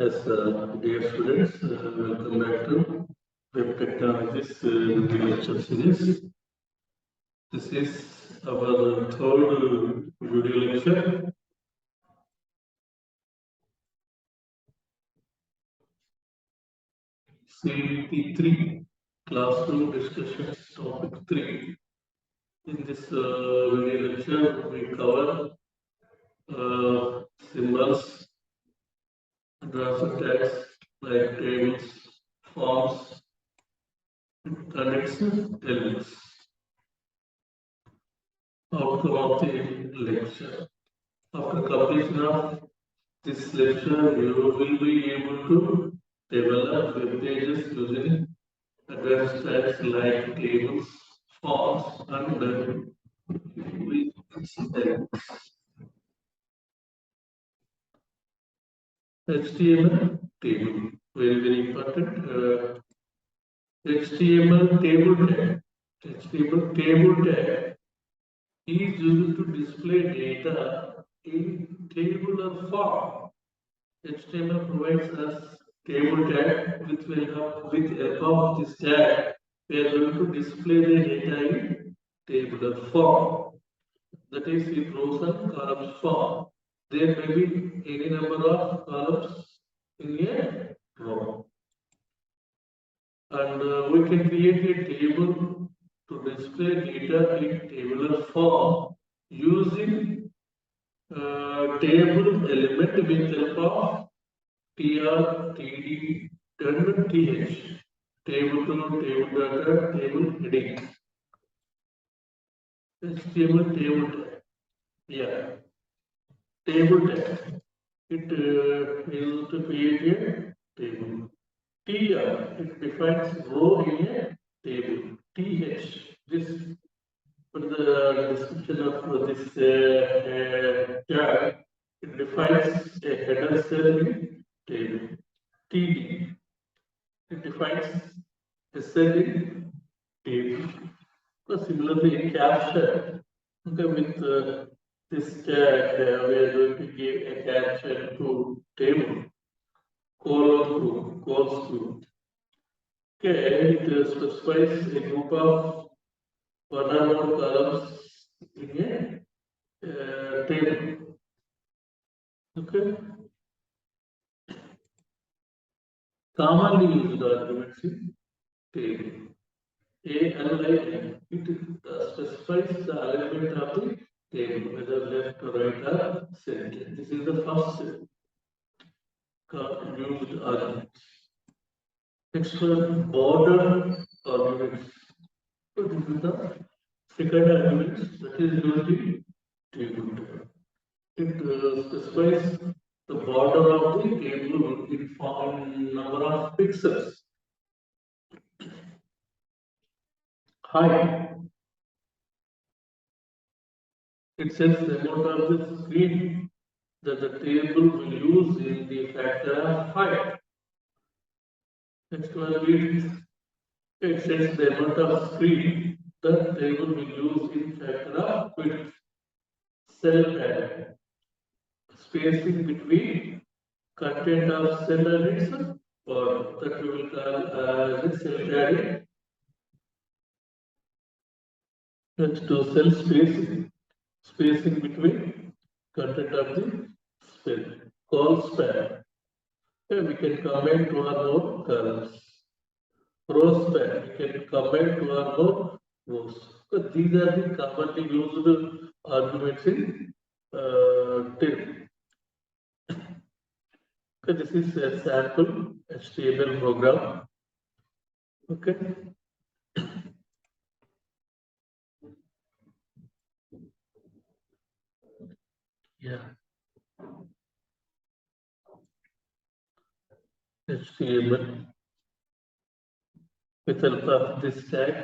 Yes, dear students, welcome back to Web Technologies video lecture series. This is our third video lecture. CDT 3, Classroom Discussions Topic 3. In this video lecture, we cover symbols and also tags like tables, forms, and its elements. Outcome of the lecture. After completion of this lecture, you will be able to develop web pages using advanced tags like tables, forms, and HTML table. Very important. HTML table tag. HTML table tag is used to display data in tabular form. HTML provides us table tag with help of this tag we are going to display the data in tabular form. That is in rows and columns form. There may be any number of columns in a row. And we can create a table to display data in tabular form using table element with help of TR, TD, and TH. Table to table data, table heading. HTML table tag. Yeah. Table tag. It is to create a table. TR, it defines row in a table. TH, this for the description of this tag, it defines a header cell in table. TD, it defines a cell in table. So similarly, caption, okay, with this tag, we are going to give a caption to table, calls to. Okay, it specifies a group of one or more columns in a table. Okay. Commonly used arguments in table. A and I, it specifies the alignment of the table, whether left or right or center. This is the first used argument. Next one, border arguments. So this is the second argument that is used in table. It specifies the border of the table in form number of pixels. Height. It says the amount of the screen that the table will use in the factor of height. Next one, width. It says the amount of screen that table will use in factor of width. Cell padding. Spacing between content of cell and its border, that we will call as cell padding. Next to cell spacing between content of the cell. Call span. We can comment to our more columns. Row span. We can comment to our more rows. So these are the commonly used arguments in table. Okay, this is a sample HTML program. Okay. Yeah. HTML. With the help of this tag,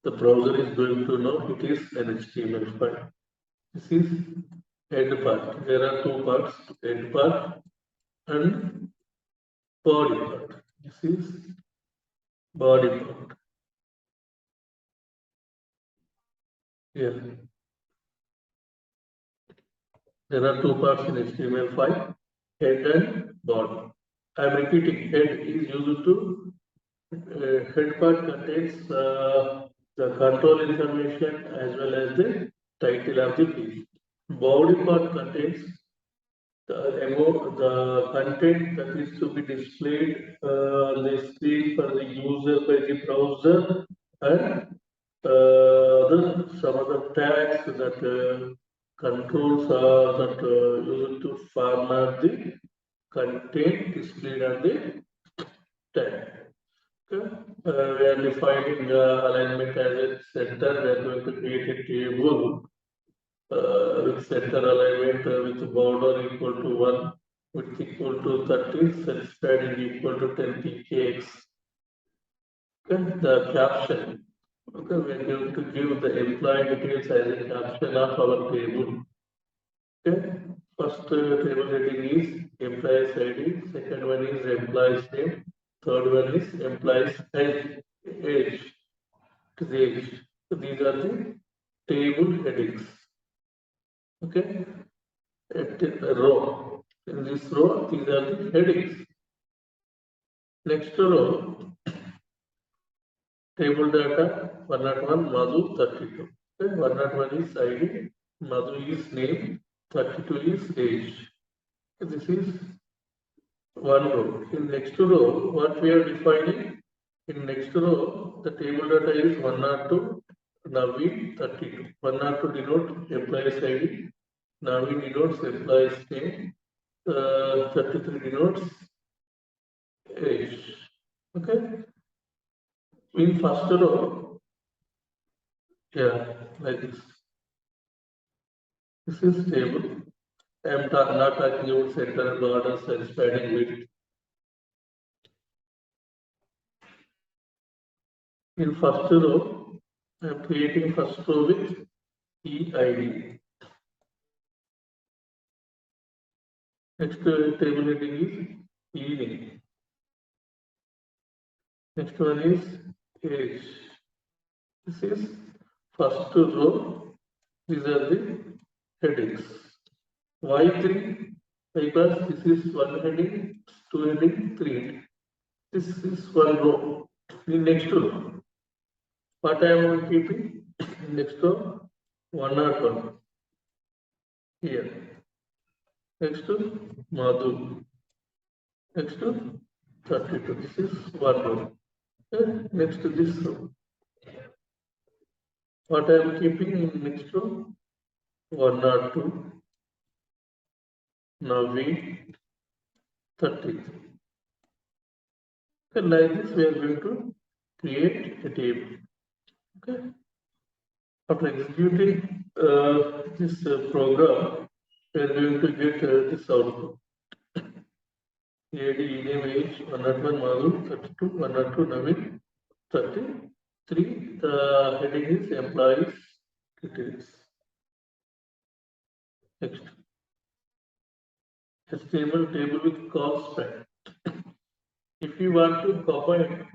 the browser is going to know it is an HTML file. This is head part. There are two parts, head part and body part. This is body part. Here. There are two parts in HTML5, head and body. I am repeating, head is used to head part contains the control information as well as the title of the page. Body part contains the content that is to be displayed on the screen for the user by the browser and some other tags that controls are that used to format the content displayed on the tag. Okay. We are defining alignment as a center. We are going to create a table with center alignment with border equal to 1, width equal to 30, self padding equal to 10 pkx. Okay, the caption. Okay, we are going to give the employee details as a caption of our table. Okay, first table heading is employee's ID, second one is employee's name, third one is employee's age. Age. So these are the table headings. Okay, a row. In this row, these are the headings. Next row, table data 101, Madhu 32. Okay, 101 is ID, Madhu is name, 32 is age. This is one row. In next row, what we are defining? In next row, the table data is 102, Naveen 32. 102 denote employee's ID, Naveen denotes employee's name, 33 denotes age. Okay. In first row, yeah, like this. This is table. I am not talking about center borders and spreading width. In first row, I am creating first row with EID. Next table heading is evening. Next one is age. This is first row. These are the headings. Y3 because this is one heading, two heading, three heading. This is one row. The next row. What I am keeping? Next row, 101 here. Next to Madhu. Next to 32. This is one row. Next to this row. What I am keeping in next row? 102. Naveen 33. Okay, like this we are going to create a table. Okay. After executing this program, we are going to get this output. AD name age 101 Madhu 32, 102 Naveen 33. The heading is employees details. Next. HTML table with call span. If you want to combine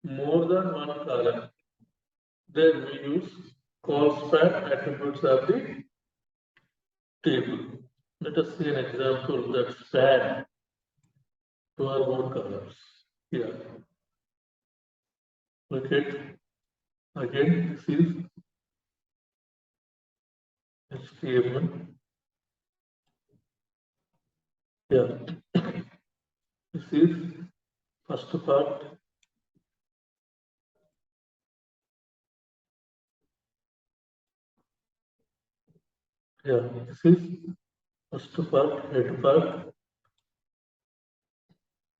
more than one column, then we use call span attributes of the table. Let us see an example that span two or more columns. Here, look at again. This is HTML. Yeah, this is first part. Yeah, this is first part, head part.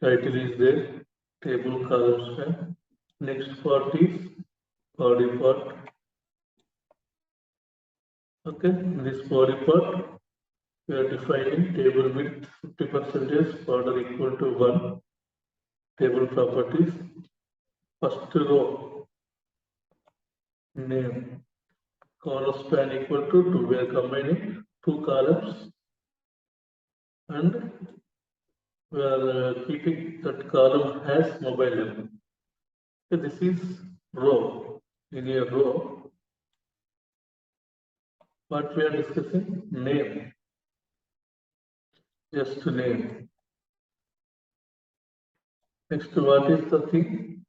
Title is there. Table column span. Next part is body part. Okay, in this body part, we are defining table width 50%, border equal to 1. Table properties. First row, name, column span equal to 2. We are combining two columns and we are keeping that column as mobile number. So this is row, linear row. What we are discussing? Name, just name. Next, what is the thing?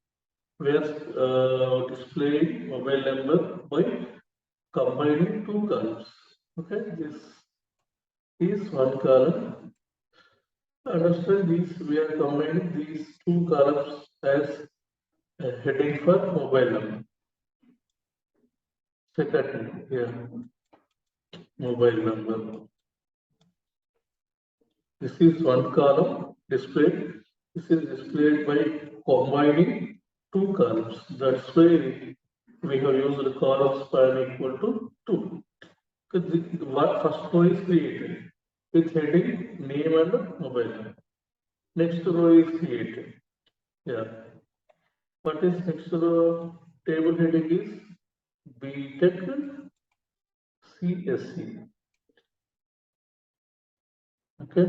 We are displaying mobile number by combining two columns. Okay, this is one column. Understand this, we are combining these two columns as a heading for mobile number. Second, yeah, mobile number. This is one column displayed. This is displayed by combining two columns. That's why we have used the column span equal to 2. Because what first row is created with heading, name and mobile number. Next row is created. Yeah. What is next row? Table heading is BTech CSC. Okay.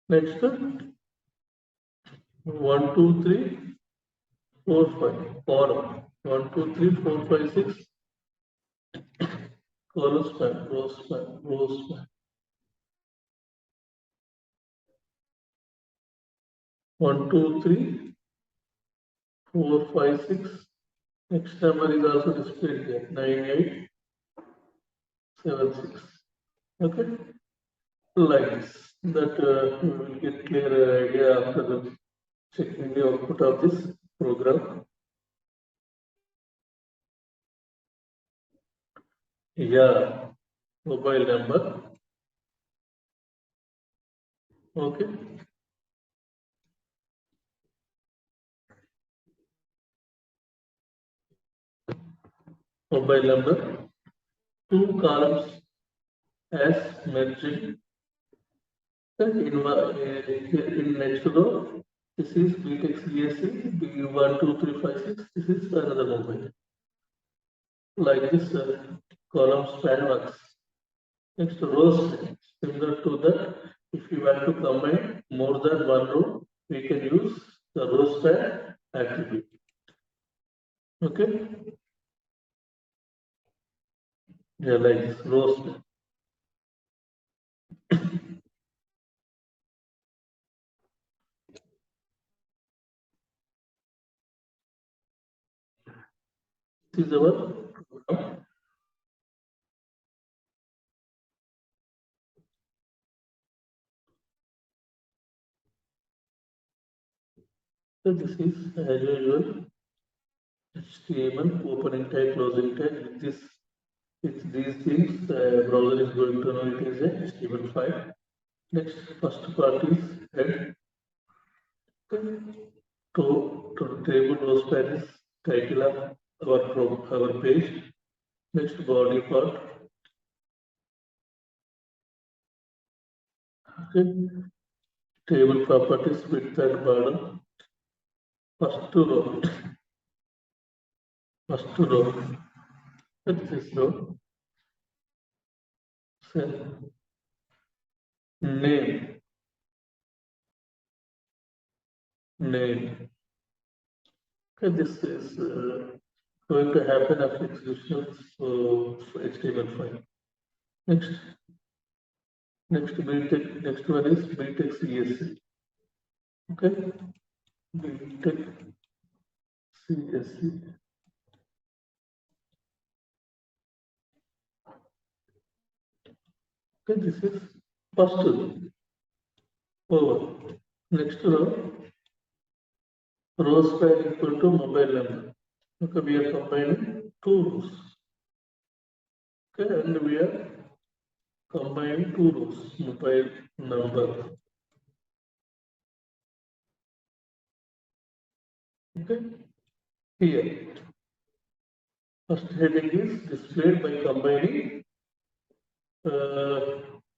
Next, 1, 2, 3, 4, 5. Column 1, 2, 3, 4, 5, 6. Column span, row span, row span. 1, 2, 3, 4, 5, 6. Next number is also displayed here. 9, 8, 7, 6. Okay. Like this. That you will get clear idea after the checking the output of this program. Yeah, mobile number. Okay. Mobile number. Two columns as mentioned in next row. This is BTech CSC B12356. This is another mobile. Like this column span works. Next row span. Similar to that, if you want to combine more than one row, we can use the row span attribute. Okay? Yeah, like this row span. This is our program. So this is as usual HTML opening tag, closing tag. With these things, the browser is going to know it is a HTML file. Next, first part is head. To table row span is title of our page. Next, body part. Okay. Table properties, width and border. First row. First row. This row. Cell. Name. Name. Okay, this is going to happen after execution of HTML file. Next, next one is BTech CSC. Okay, BTech CSC. Okay, this is first over. Next row span equal to mobile number. Okay, we are combining two rows. Okay, and we are combining two rows, mobile number. Okay, here. First heading is displayed by combining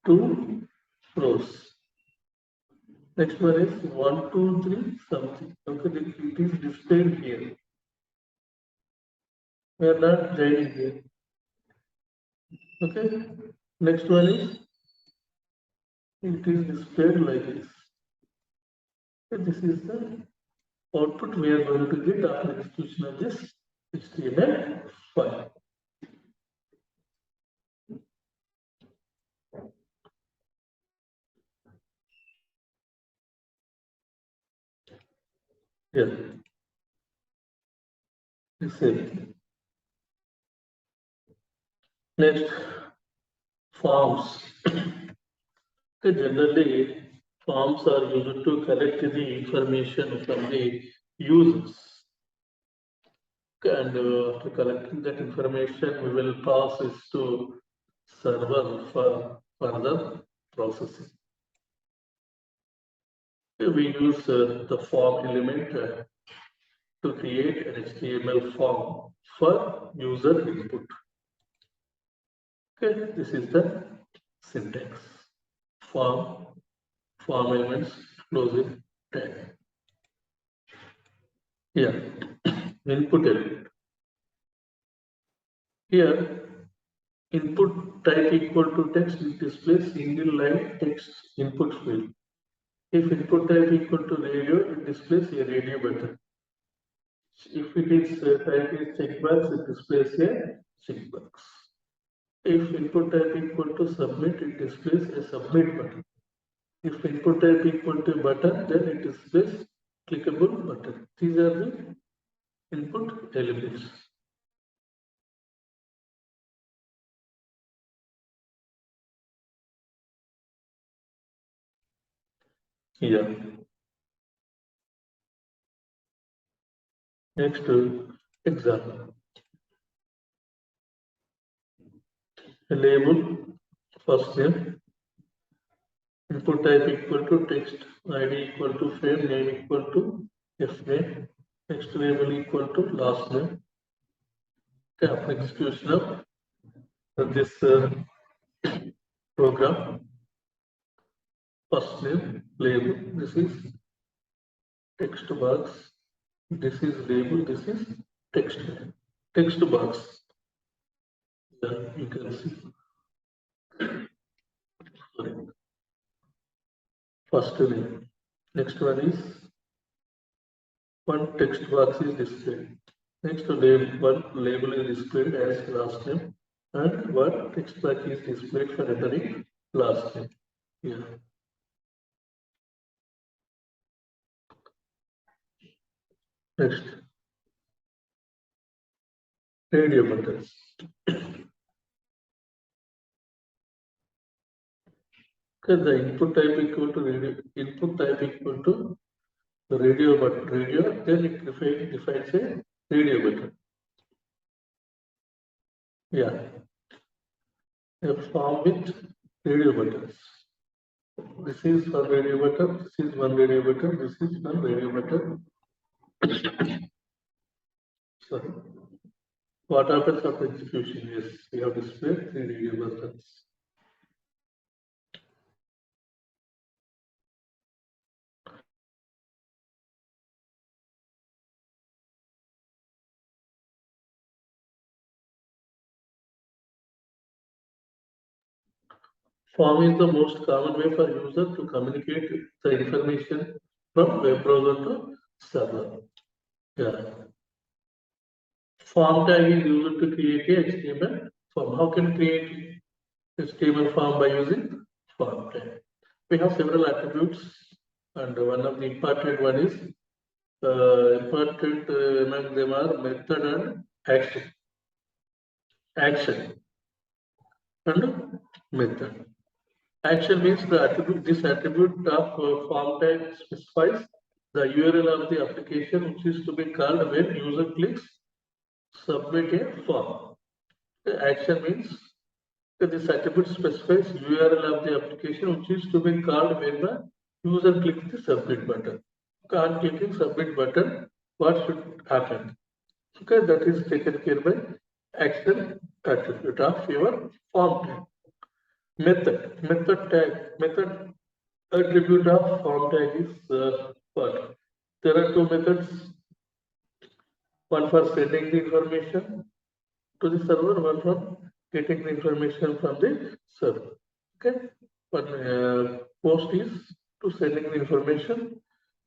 two rows. Next one is 1, 2, 3, something. Okay, it is displayed here. We are not joining here. Okay. Next one is it is displayed like this. Okay, this is the output we are going to get after execution of this HTML file. Yeah, the same. Next, forms. Generally, forms are used to collect the information from the users. And after collecting that information, we will pass it to server for further processing. We use the form element to create an HTML form for user input. Okay, this is the syntax. Form, form elements, closing tag. Yeah, input element. Here, input type equal to text, it displays single line text input field. If input type equal to radio, it displays a radio button. If it is type is checkbox, it displays a checkbox. If input type equal to submit, it displays a submit button. If input type equal to button, then it displays clickable button. These are the input elements. Yeah. Next example. A label, first name, input type equal to text, ID equal to frame, name equal to name, next label equal to last name. Okay, after execution of this program, first name, label, this is text box, this is label, this is text. Text box, yeah, you can see. Sorry. First name. Next one is one text box is displayed. Next label, one label is displayed as last name and one text box is displayed for entering last name. Yeah. Next, radio buttons. Because the input type equal to radio, input type equal to the radio button, radio, then it defines a radio button. Yeah. A form with radio buttons. This is one radio button, this is one radio button, this is one radio button. Sorry. What happens after execution is we have displayed three radio buttons. Form is the most common way for user to communicate the information from web browser to server. Yeah. Form tag is used to create a HTML form. How can create HTML form by using form tag? We have several attributes, and one of the important one is important among them are method and action. Action and method. Action means the attribute. This attribute of form tag specifies the URL of the application which is to be called when user clicks submit a form. The action means that this attribute specifies URL of the application which is to be called when the user clicks the submit button. On clicking submit button, what should happen? Okay, that is taken care by action attribute of your form tag. Method attribute of form tag is what? There are two methods, one for sending the information to the server, one for getting the information from the server. Okay, one post is to sending the information,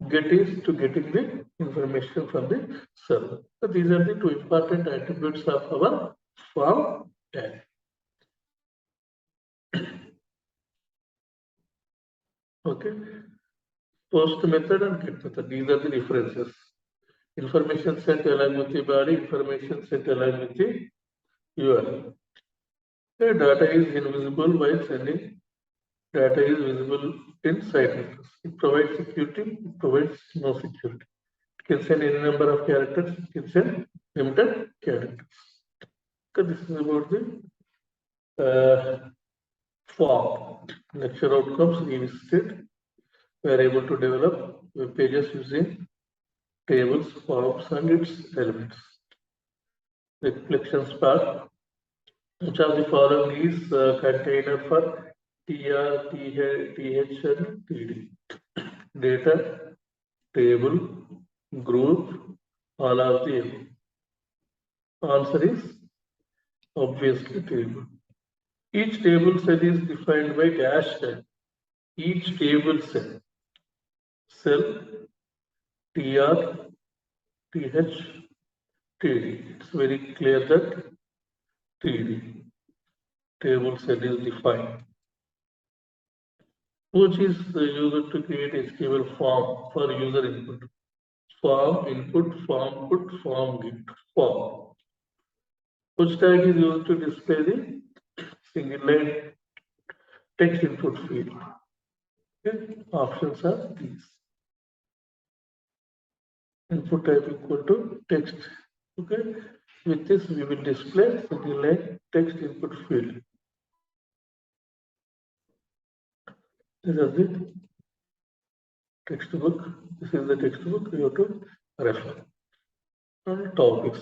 get is to getting the information from the server. So these are the two important attributes of our form tag. Okay, post method and get method, these are the differences. Information sent along with the body, information sent along with the URL. The data is invisible while sending. Data is visible in site address. It provides security, it provides no security. It can send any number of characters, it can send limited characters. So this is about the form. Lecture outcomes we visited. We are able to develop web pages using tables, forms, and its elements. Reflections part. Which of the following is container for TR, TH, and TD? Data, table, group, all of the above. Answer is obviously table. Each table set is defined by dash tag. Each table set, cell, TR, TH, TD. It's very clear that TD table set is defined. Which is the user to create HTML form for user input. Form input, form put, form get, form. Which tag is used to display the single line text input field. Okay. Options are these. Input type equal to text. Okay. With this, we will display single line text input field. This is the textbook. This is the textbook you have to refer. And topics.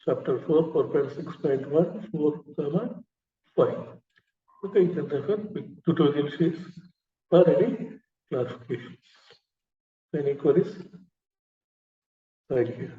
Chapter 4, 4.6.1, 4, 5. Okay, you can refer with tutorial sheets for any clarifications. Any queries? Thank you.